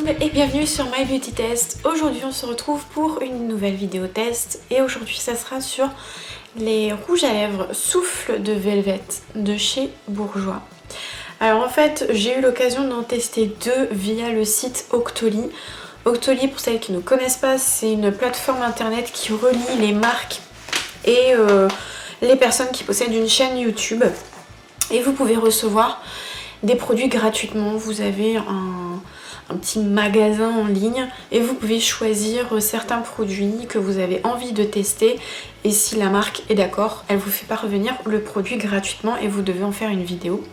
monde et bienvenue sur My Beauty Test. Aujourd'hui on se retrouve pour une nouvelle vidéo test et aujourd'hui ça sera sur les rouges à lèvres Souffle de Velvet de chez Bourjois. Alors en fait j'ai eu l'occasion d'en tester deux via le site Octoly. Octoly, pour celles qui ne connaissent pas, c'est une plateforme internet qui relie les marques et les personnes qui possèdent une chaîne YouTube et vous pouvez recevoir des produits gratuitement. Vous avez un petit magasin en ligne et vous pouvez choisir certains produits que vous avez envie de tester et si la marque est d'accord, elle vous fait parvenir le produit gratuitement et vous devez en faire une vidéo.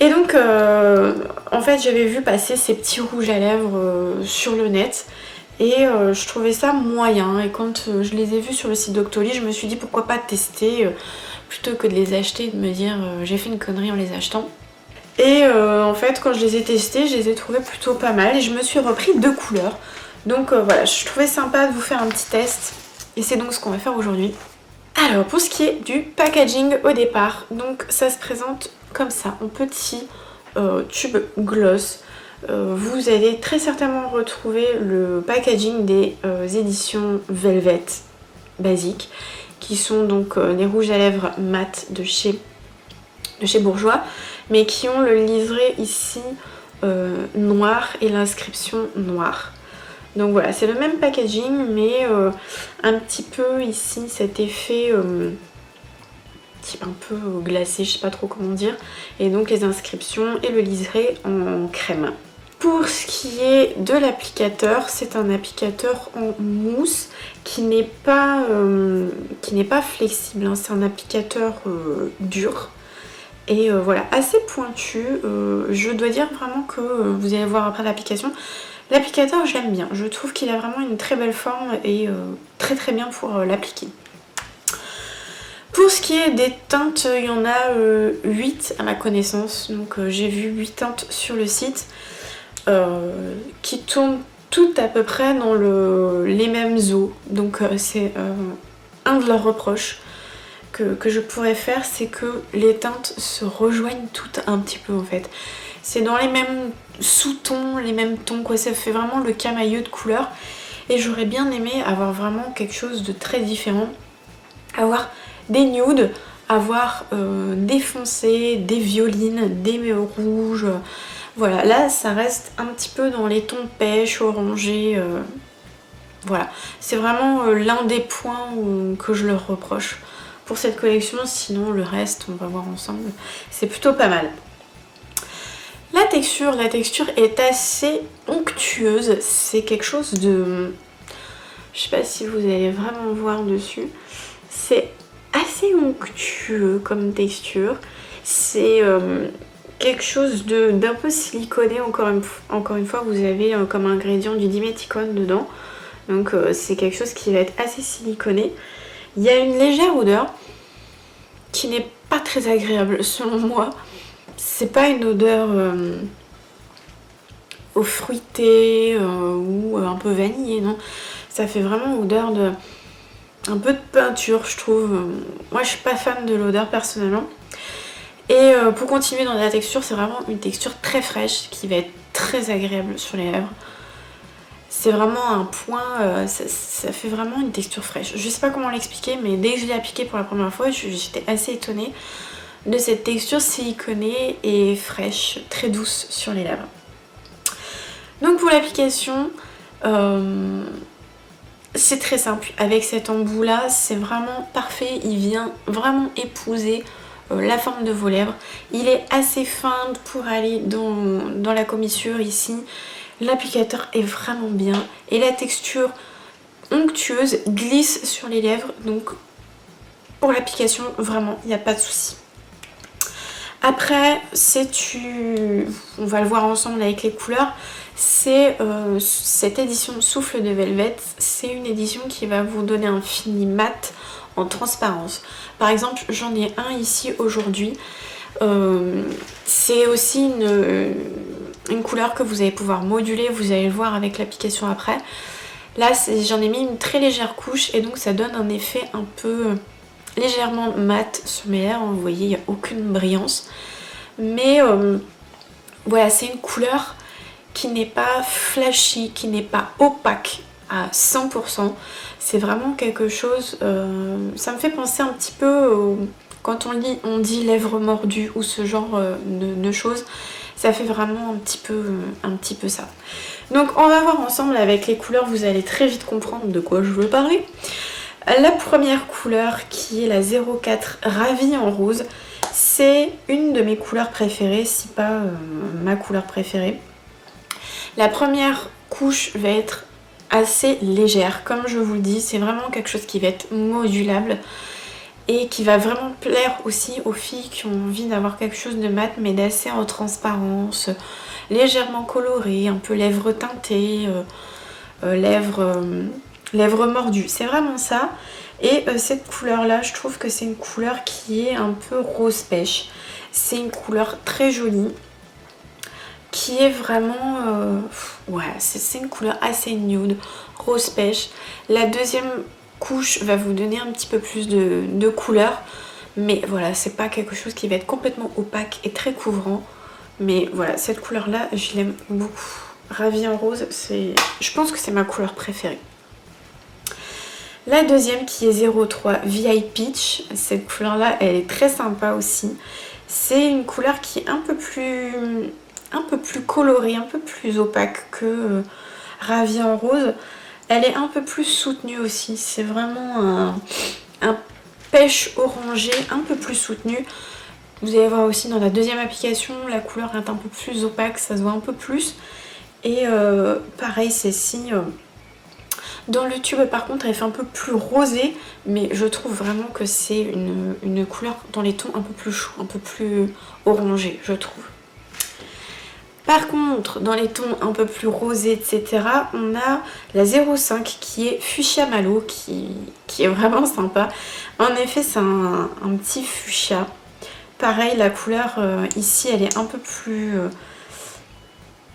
Et donc en fait j'avais vu passer ces petits rouges à lèvres sur le net et je trouvais ça moyen et quand je les ai vus sur le site d'Octoly, je me suis dit pourquoi pas tester plutôt que de les acheter et de me dire j'ai fait une connerie en les achetant. Et en fait quand je les ai testés, je les ai trouvés plutôt pas mal et je me suis repris deux couleurs. Donc voilà, je trouvais sympa de vous faire un petit test et c'est donc ce qu'on va faire aujourd'hui. Alors pour ce qui est du packaging au départ, donc ça se présente comme ça, en petit tube gloss. Vous allez très certainement retrouver le packaging des éditions Velvet basiques qui sont donc des rouges à lèvres mat de chez Bourjois, mais qui ont le liseré ici noir et l'inscription noire. Donc voilà, c'est le même packaging, mais un petit peu ici cet effet un peu glacé, je sais pas trop comment dire, et donc les inscriptions et le liseré en crème. Pour ce qui est de l'applicateur, c'est un applicateur en mousse qui n'est pas flexible, hein. C'est un applicateur dur. Et voilà, assez pointu. Je dois dire vraiment que vous allez voir après l'application. L'applicateur, je l'aime bien. Je trouve qu'il a vraiment une très belle forme et très très bien pour l'appliquer. Pour ce qui est des teintes, il y en a 8 à ma connaissance. Donc j'ai vu 8 teintes sur le site qui tournent toutes à peu près dans les mêmes eaux. Donc c'est un de leurs reproches que je pourrais faire, c'est que les teintes se rejoignent toutes un petit peu en fait. C'est dans les mêmes sous-tons, les mêmes tons, quoi. Ça fait vraiment le camailleux de couleurs. Et j'aurais bien aimé avoir vraiment quelque chose de très différent. Avoir des nudes, avoir des foncés, des violines, des rouges. Voilà, là ça reste un petit peu dans les tons pêche, orangé. Voilà, c'est vraiment l'un des points que je leur reproche pour cette collection, sinon le reste on va voir ensemble, c'est plutôt pas mal. La texture est assez onctueuse, c'est quelque chose de... Je sais pas si vous allez vraiment voir dessus, c'est assez onctueux comme texture, c'est quelque chose d'un peu siliconé, encore une fois vous avez comme ingrédient du diméthicone dedans, donc c'est quelque chose qui va être assez siliconé. Il y a une légère odeur qui n'est pas très agréable selon moi. C'est pas une odeur au fruité ou un peu vanillé, non. Ça fait vraiment odeur de un peu de peinture, je trouve. Moi je suis pas fan de l'odeur personnellement. Et pour continuer dans la texture, c'est vraiment une texture très fraîche qui va être très agréable sur les lèvres. C'est vraiment un point, ça fait vraiment une texture fraîche. Je sais pas comment l'expliquer, mais dès que je l'ai appliqué pour la première fois, j'étais assez étonnée de cette texture siliconée et fraîche, très douce sur les lèvres. Donc pour l'application, c'est très simple. Avec cet embout là, c'est vraiment parfait. Il vient vraiment épouser la forme de vos lèvres. Il est assez fin pour aller dans la commissure ici. L'applicateur est vraiment bien et la texture onctueuse glisse sur les lèvres, donc pour l'application vraiment il n'y a pas de souci. Après on va le voir ensemble avec les couleurs, c'est cette édition Souffle de Velvet, c'est une édition qui va vous donner un fini mat en transparence. Par exemple j'en ai un ici aujourd'hui, c'est aussi une couleur que vous allez pouvoir moduler, vous allez le voir avec l'application après. Là j'en ai mis une très légère couche et donc ça donne un effet un peu légèrement mat sur mes lèvres. Vous voyez, il n'y a aucune brillance, mais voilà, c'est une couleur qui n'est pas flashy, qui n'est pas opaque à 100%. C'est vraiment quelque chose, ça me fait penser un petit peu quand on dit lèvres mordues ou ce genre de choses. Ça fait vraiment un petit peu ça. Donc on va voir ensemble avec les couleurs, vous allez très vite comprendre de quoi je veux parler. La première couleur qui est la 04 Ravie en rose, c'est une de mes couleurs préférées, si pas ma couleur préférée. La première couche va être assez légère, comme je vous le dis, c'est vraiment quelque chose qui va être modulable et qui va vraiment plaire aussi aux filles qui ont envie d'avoir quelque chose de mat mais d'assez en transparence, légèrement coloré, un peu lèvres teintées, lèvres mordues, c'est vraiment ça. Et cette couleur là, je trouve que c'est une couleur qui est un peu rose pêche, c'est une couleur très jolie qui est vraiment ouais, c'est une couleur assez nude, rose pêche. La deuxième couche va vous donner un petit peu plus de couleur, mais voilà, c'est pas quelque chose qui va être complètement opaque et très couvrant, mais voilà, cette couleur là je l'aime beaucoup. Ravie en rose, je pense que c'est ma couleur préférée. La deuxième qui est 03 VI Peach, cette couleur là elle est très sympa aussi. C'est une couleur qui est un peu plus colorée, un peu plus opaque que Ravie en rose. Elle est un peu plus soutenue aussi, c'est vraiment un pêche orangé un peu plus soutenu. Vous allez voir aussi dans la deuxième application, la couleur est un peu plus opaque, ça se voit un peu plus. Et pareil, celle-ci, dans le tube par contre, elle fait un peu plus rosée, mais je trouve vraiment que c'est une couleur dans les tons un peu plus chauds, un peu plus orangé, je trouve. Par contre, dans les tons un peu plus rosés, etc., on a la 05 qui est Fuchsia Malo, qui est vraiment sympa. En effet, c'est un petit fuchsia. Pareil, la couleur ici, elle est un peu plus...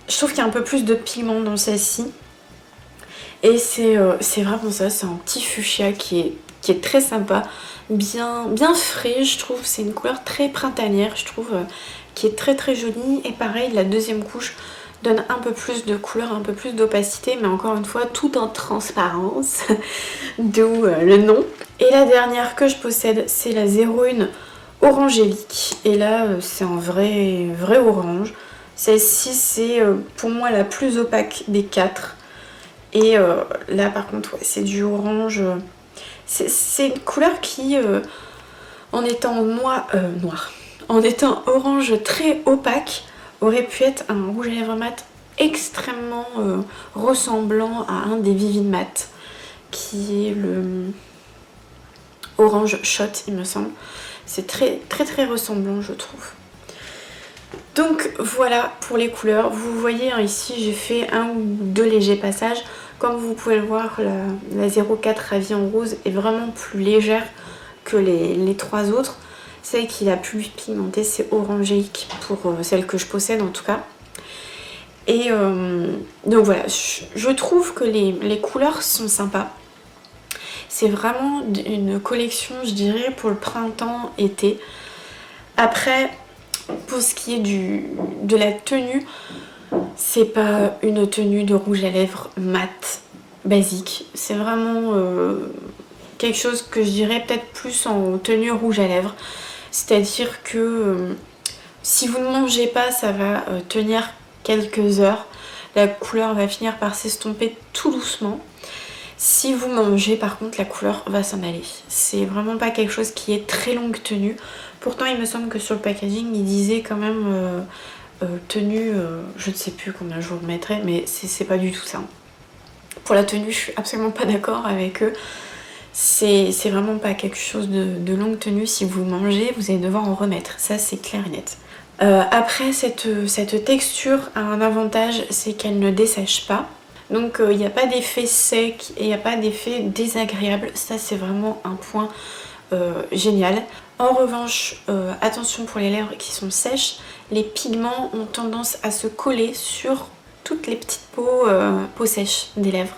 je trouve qu'il y a un peu plus de pigment dans celle-ci. Et c'est vraiment ça, c'est un petit fuchsia qui est très sympa, bien frais, je trouve. C'est une couleur très printanière, je trouve, qui est très jolie. Et pareil, la deuxième couche donne un peu plus de couleur, un peu plus d'opacité, mais encore une fois, tout en transparence, d'où le nom. Et la dernière que je possède, c'est la 01 Orangélique. Et là, c'est un vrai orange. Celle-ci, c'est pour moi la plus opaque des quatre. Et là, par contre, ouais, c'est du orange. C'est une couleur qui, en étant en étant orange très opaque, aurait pu être un rouge à lèvres mat extrêmement ressemblant à un des Vivid Mat, qui est le Orange Shot, il me semble. C'est très ressemblant, je trouve. Donc voilà pour les couleurs. Vous voyez hein, ici j'ai fait un ou deux légers passages. Comme vous pouvez le voir, la 04 Ravie en rose est vraiment plus légère que les trois autres. Celle qui est la plus pigmentée, c'est Orangélique pour celle que je possède en tout cas. Et donc voilà, je trouve que les couleurs sont sympas. C'est vraiment une collection, je dirais, pour le printemps-été. Après, pour ce qui est de la tenue, c'est pas une tenue de rouge à lèvres mat basique. C'est vraiment quelque chose que je dirais peut-être plus en tenue rouge à lèvres. C'est-à-dire que si vous ne mangez pas, ça va tenir quelques heures. La couleur va finir par s'estomper tout doucement. Si vous mangez, par contre, la couleur va s'en aller. C'est vraiment pas quelque chose qui est très longue tenue. Pourtant, il me semble que sur le packaging, il disait quand même tenue, je ne sais plus combien je vous remettrai, mais c'est pas du tout ça. Pour la tenue, je suis absolument pas d'accord avec eux. C'est vraiment pas quelque chose de longue tenue. Si vous mangez, vous allez devoir en remettre. Ça, c'est clair et net. Après, cette texture a un avantage, c'est qu'elle ne dessèche pas. Donc il n'y a pas d'effet sec et il n'y a pas d'effet désagréable. Ça, c'est vraiment un point génial. En revanche, attention pour les lèvres qui sont sèches, les pigments ont tendance à se coller sur toutes les petites peaux sèches des lèvres.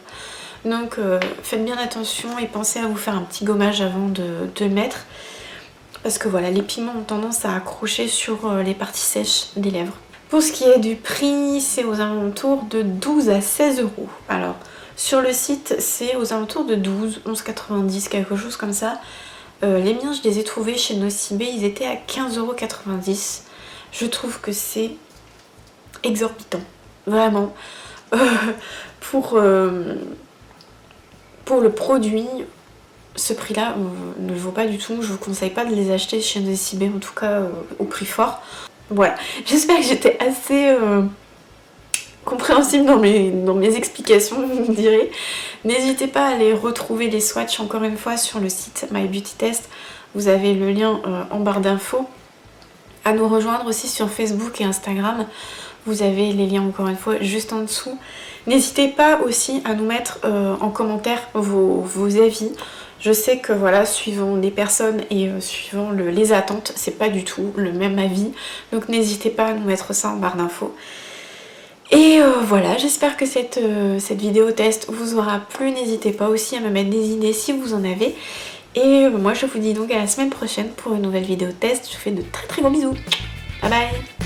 Donc faites bien attention et pensez à vous faire un petit gommage avant de le mettre. Parce que voilà, les pigments ont tendance à accrocher sur les parties sèches des lèvres. Pour ce qui est du prix, c'est aux alentours de 12 à 16 euros. Alors sur le site c'est aux alentours de 12, 11,90, quelque chose comme ça. Les miens je les ai trouvés chez Nocibé, ils étaient à 15,90 €. Je trouve que c'est exorbitant, vraiment. Pour le produit, ce prix là ne le vaut pas du tout. Je vous conseille pas de les acheter chez Nocibé, en tout cas au prix fort. Voilà, j'espère que j'étais assez compréhensible dans mes explications, vous me direz. N'hésitez pas à aller retrouver les swatchs encore une fois sur le site My Beauty Test. Vous avez le lien en barre d'infos. À nous rejoindre aussi sur Facebook et Instagram. Vous avez les liens encore une fois juste en dessous. N'hésitez pas aussi à nous mettre en commentaire vos avis. Je sais que voilà, suivant les personnes et suivant les attentes, c'est pas du tout le même avis. Donc n'hésitez pas à nous mettre ça en barre d'infos. Et voilà, j'espère que cette vidéo test vous aura plu. N'hésitez pas aussi à me mettre des idées si vous en avez. Et moi je vous dis donc à la semaine prochaine pour une nouvelle vidéo test. Je vous fais de très très gros bisous. Bye bye.